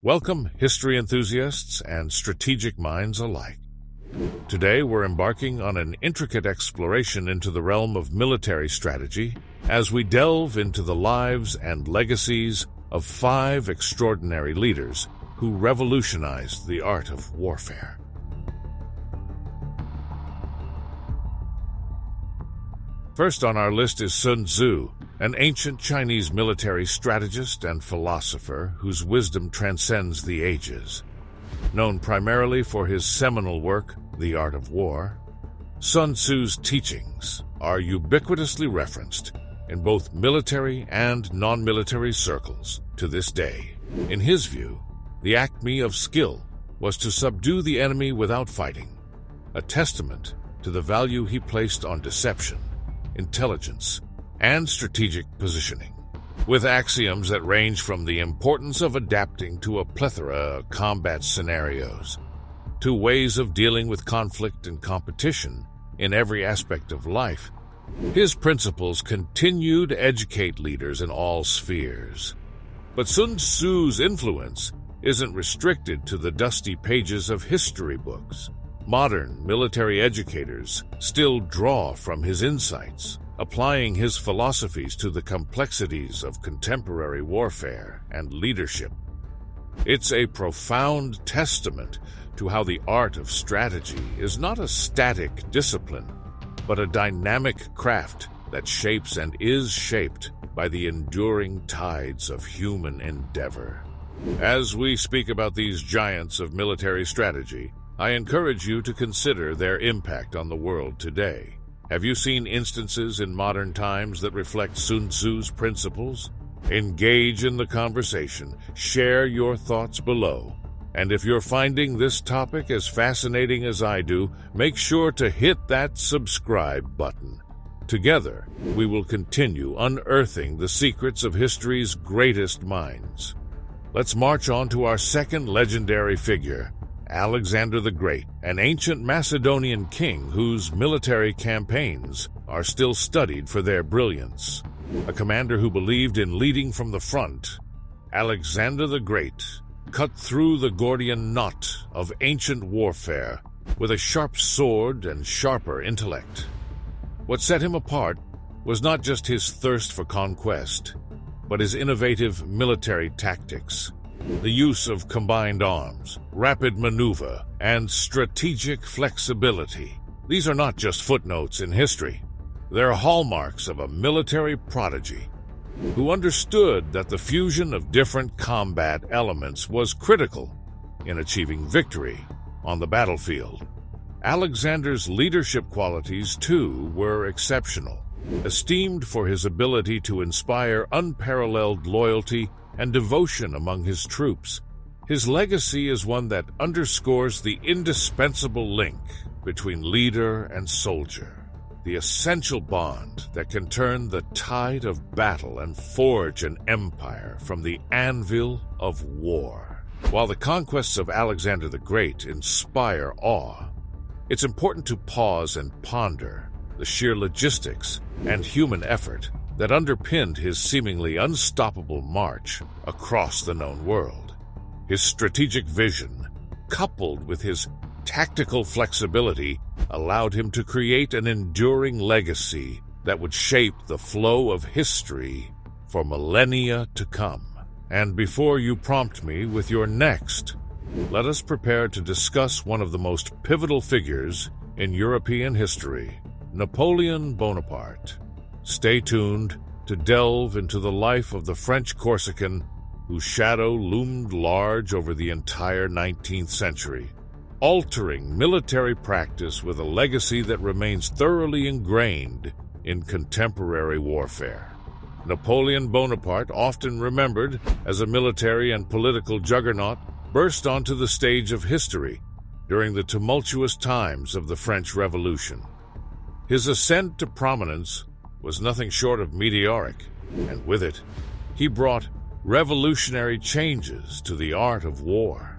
Welcome, history enthusiasts and strategic minds alike. Today we're embarking on an intricate exploration into the realm of military strategy as we delve into the lives and legacies of 5 extraordinary leaders who revolutionized the art of warfare. First on our list is Sun Tzu, an ancient Chinese military strategist and philosopher whose wisdom transcends the ages. Known primarily for his seminal work, The Art of War, Sun Tzu's teachings are ubiquitously referenced in both military and non-military circles to this day. In his view, the acme of skill was to subdue the enemy without fighting, a testament to the value he placed on deception, intelligence, and strategic positioning, with axioms that range from the importance of adapting to a plethora of combat scenarios to ways of dealing with conflict and competition in every aspect of life. His principles continue to educate leaders in all spheres. But Sun Tzu's influence isn't restricted to the dusty pages of history books. Modern military educators still draw from his insights, applying his philosophies to the complexities of contemporary warfare and leadership. It's a profound testament to how the art of strategy is not a static discipline, but a dynamic craft that shapes and is shaped by the enduring tides of human endeavor. As we speak about these giants of military strategy, I encourage you to consider their impact on the world today. Have you seen instances in modern times that reflect Sun Tzu's principles? Engage in the conversation, share your thoughts below, and if you're finding this topic as fascinating as I do, make sure to hit that subscribe button. Together, we will continue unearthing the secrets of history's greatest minds. Let's march on to our second legendary figure, Alexander the Great, an ancient Macedonian king whose military campaigns are still studied for their brilliance. A commander who believed in leading from the front, Alexander the Great cut through the Gordian knot of ancient warfare with a sharp sword and sharper intellect. What set him apart was not just his thirst for conquest, but his innovative military tactics. The use of combined arms, rapid maneuver, and strategic flexibility. These are not just footnotes in history. They're hallmarks of a military prodigy who understood that the fusion of different combat elements was critical in achieving victory on the battlefield. Alexander's leadership qualities, too, were exceptional, esteemed for his ability to inspire unparalleled loyalty and devotion among his troops. His legacy is one that underscores the indispensable link between leader and soldier, the essential bond that can turn the tide of battle and forge an empire from the anvil of war. While the conquests of Alexander the Great inspire awe, it's important to pause and ponder the sheer logistics and human effort that underpinned his seemingly unstoppable march across the known world. His strategic vision, coupled with his tactical flexibility, allowed him to create an enduring legacy that would shape the flow of history for millennia to come. And before you prompt me with your next, let us prepare to discuss one of the most pivotal figures in European history, Napoleon Bonaparte. Stay tuned to delve into the life of the French Corsican whose shadow loomed large over the entire 19th century, altering military practice with a legacy that remains thoroughly ingrained in contemporary warfare. Napoleon Bonaparte, often remembered as a military and political juggernaut, burst onto the stage of history during the tumultuous times of the French Revolution. His ascent to prominence was nothing short of meteoric, and with it, he brought revolutionary changes to the art of war.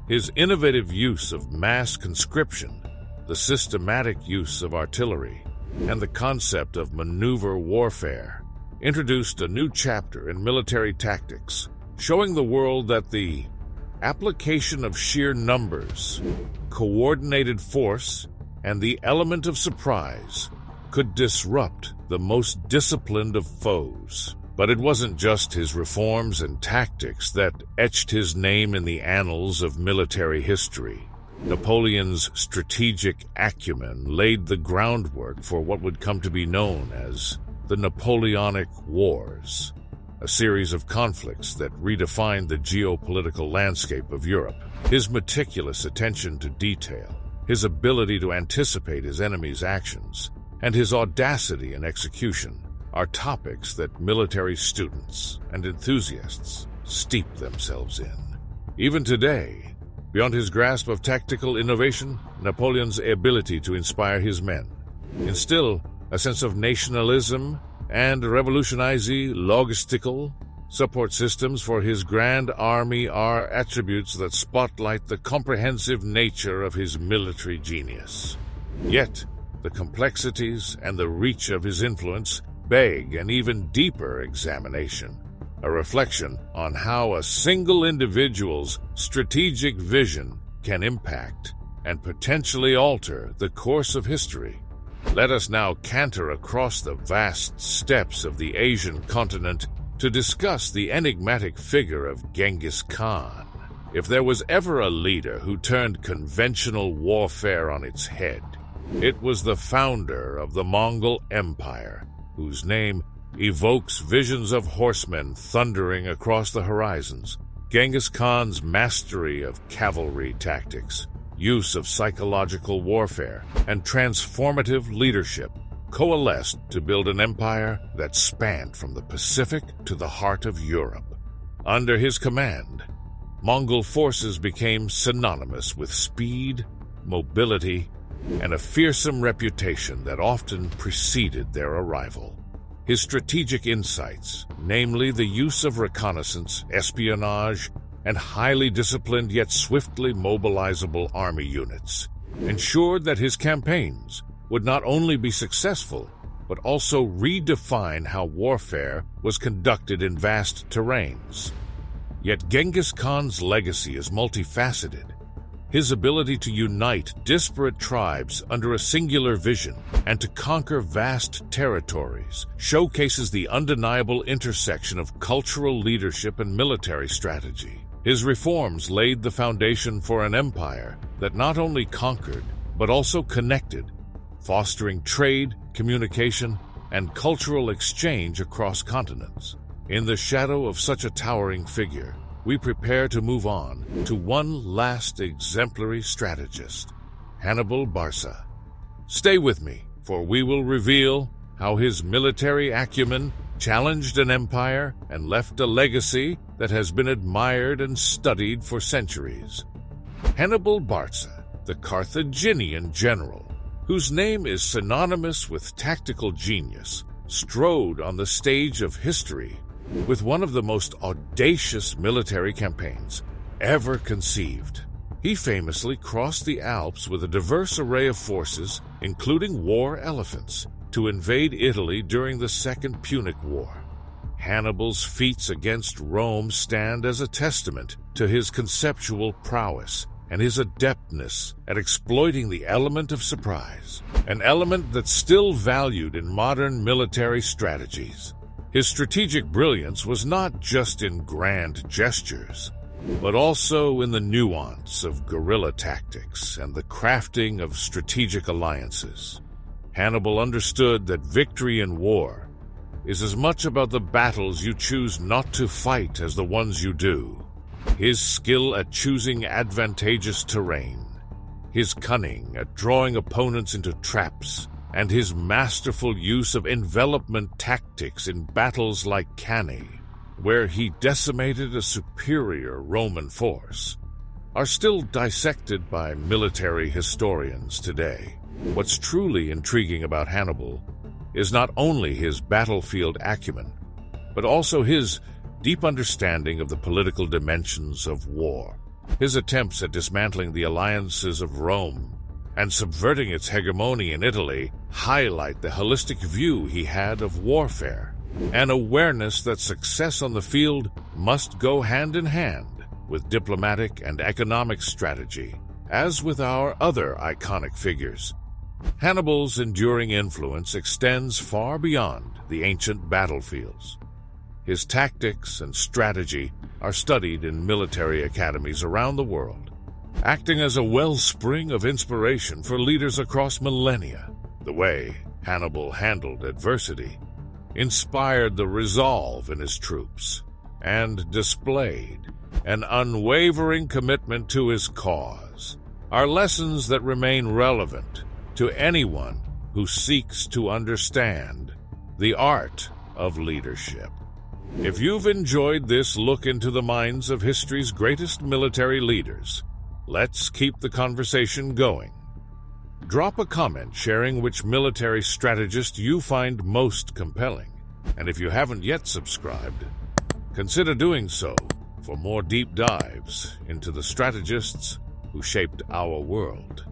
His innovative use of mass conscription, the systematic use of artillery, and the concept of maneuver warfare introduced a new chapter in military tactics, showing the world that the application of sheer numbers, coordinated force, and the element of surprise could disrupt the most disciplined of foes. But it wasn't just his reforms and tactics that etched his name in the annals of military history. Napoleon's strategic acumen laid the groundwork for what would come to be known as the Napoleonic Wars, a series of conflicts that redefined the geopolitical landscape of Europe. His meticulous attention to detail, his ability to anticipate his enemy's actions, and his audacity in execution are topics that military students and enthusiasts steep themselves in. Even today, beyond his grasp of tactical innovation, Napoleon's ability to inspire his men, instill a sense of nationalism, and revolutionize logistical support systems for his grand army are attributes that spotlight the comprehensive nature of his military genius. Yet, the complexities and the reach of his influence beg an even deeper examination, a reflection on how a single individual's strategic vision can impact and potentially alter the course of history. Let us now canter across the vast steppes of the Asian continent to discuss the enigmatic figure of Genghis Khan. If there was ever a leader who turned conventional warfare on its head, it was the founder of the Mongol Empire, whose name evokes visions of horsemen thundering across the horizons. Genghis Khan's mastery of cavalry tactics, use of psychological warfare, and transformative leadership coalesced to build an empire that spanned from the Pacific to the heart of Europe. Under his command, Mongol forces became synonymous with speed, mobility, and a fearsome reputation that often preceded their arrival. His strategic insights, namely the use of reconnaissance, espionage, and highly disciplined yet swiftly mobilizable army units, ensured that his campaigns would not only be successful, but also redefine how warfare was conducted in vast terrains. Yet Genghis Khan's legacy is multifaceted. His ability to unite disparate tribes under a singular vision and to conquer vast territories showcases the undeniable intersection of cultural leadership and military strategy. His reforms laid the foundation for an empire that not only conquered, but also connected, fostering trade, communication, and cultural exchange across continents. In the shadow of such a towering figure, we prepare to move on to one last exemplary strategist, Hannibal Barca. Stay with me, for we will reveal how his military acumen challenged an empire and left a legacy that has been admired and studied for centuries. Hannibal Barca, the Carthaginian general, whose name is synonymous with tactical genius, strode on the stage of history with one of the most audacious military campaigns ever conceived. He famously crossed the Alps with a diverse array of forces, including war elephants, to invade Italy during the Second Punic War. Hannibal's feats against Rome stand as a testament to his conceptual prowess and his adeptness at exploiting the element of surprise, an element that's still valued in modern military strategies. His strategic brilliance was not just in grand gestures, but also in the nuance of guerrilla tactics and the crafting of strategic alliances. Hannibal understood that victory in war is as much about the battles you choose not to fight as the ones you do. His skill at choosing advantageous terrain, his cunning at drawing opponents into traps, and his masterful use of envelopment tactics in battles like Cannae, where he decimated a superior Roman force, are still dissected by military historians today. What's truly intriguing about Hannibal is not only his battlefield acumen, but also his deep understanding of the political dimensions of war. His attempts at dismantling the alliances of Rome and subverting its hegemony in Italy highlight the holistic view he had of warfare, an awareness that success on the field must go hand in hand with diplomatic and economic strategy, as with our other iconic figures. Hannibal's enduring influence extends far beyond the ancient battlefields. His tactics and strategy are studied in military academies around the world, acting as a wellspring of inspiration for leaders across millennia. The way Hannibal handled adversity inspired the resolve in his troops and displayed an unwavering commitment to his cause, are lessons that remain relevant to anyone who seeks to understand the art of leadership. If you've enjoyed this look into the minds of history's greatest military leaders, let's keep the conversation going. Drop a comment sharing which military strategist you find most compelling. And if you haven't yet subscribed, consider doing so for more deep dives into the strategists who shaped our world.